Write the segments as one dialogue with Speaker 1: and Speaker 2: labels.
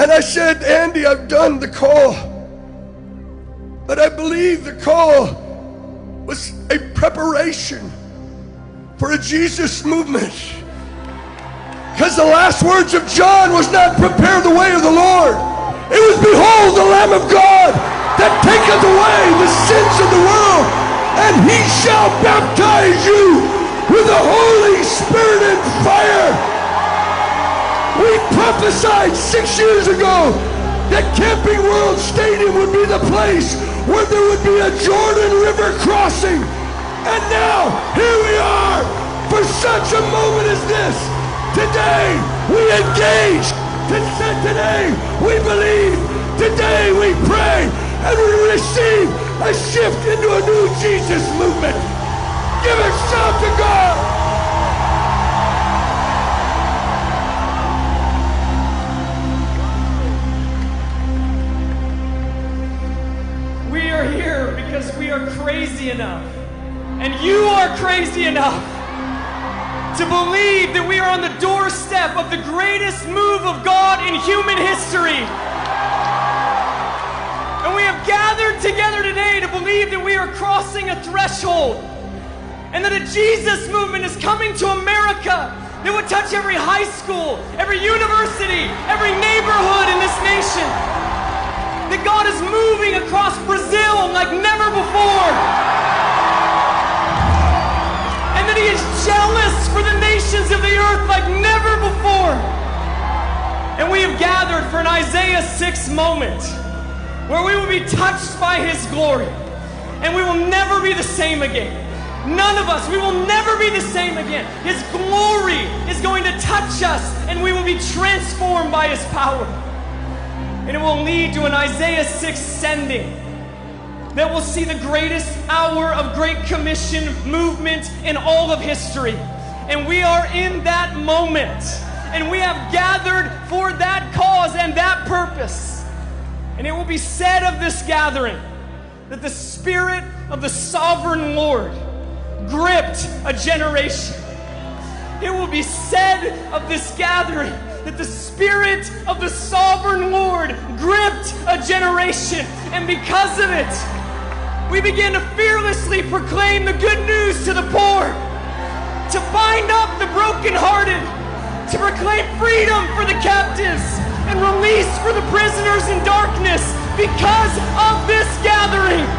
Speaker 1: And I said, Andy, I've done the call, but I believe the call was a preparation for a Jesus movement. Because the last words of John was not prepare the way of the Lord. It was behold the Lamb of God that taketh away the sins of the world, and he shall baptize you with the Holy Spirit and fire. We prophesied 6 years ago that Camping World Stadium would be the place where there would be a Jordan River crossing. And now, here we are for such a moment as this. Today, we engage. Today, we believe. Today, we pray. And we receive a shift into a new Jesus movement. Give a shout to God.
Speaker 2: We are here because we are crazy enough, and you are crazy enough to believe that we are on the doorstep of the greatest move of God in human history. And we have gathered together today to believe that we are crossing a threshold, and that a Jesus movement is coming to America that would touch every high school, every university, every neighborhood in this nation. That God is moving across Brazil like never before. And that he is jealous for the nations of the earth like never before. And we have gathered for an Isaiah 6 moment where we will be touched by his glory. And we will never be the same again. None of us, we will never be the same again. His glory is going to touch us, and we will be transformed by his power. And it will lead to an Isaiah 6 sending that will see the greatest hour of Great Commission movement in all of history. And we are in that moment. And we have gathered for that cause and that purpose. And it will be said of this gathering that the Spirit of the Sovereign Lord gripped a generation. It will be said of this gathering that the Spirit of the Sovereign Lord gripped a generation. And because of it, we begin to fearlessly proclaim the good news to the poor, to bind up the brokenhearted, to proclaim freedom for the captives and release for the prisoners in darkness because of this gathering.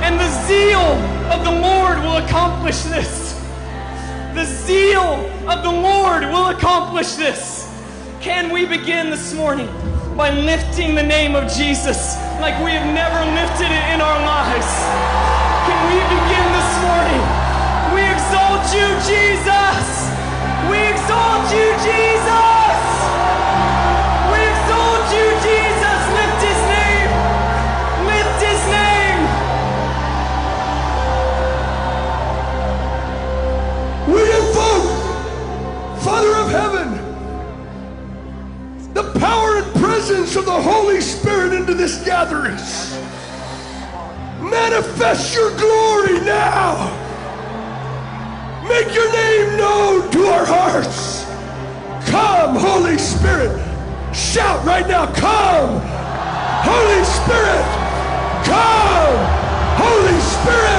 Speaker 2: And the zeal of the Lord will accomplish this. The zeal of the Lord will accomplish this. Can we begin this morning by lifting the name of Jesus like we have never lifted it in our lives? Can we begin this morning? We exalt you, Jesus. We exalt you, Jesus. We exalt you, Jesus. Lift his name. Lift his name.
Speaker 1: We invoke, Father of heaven, the power and presence of the Holy Spirit into this gathering. Manifest your glory now. Make your name known to our hearts. Come, Holy Spirit. Shout right now, come. Holy Spirit, come. Holy Spirit.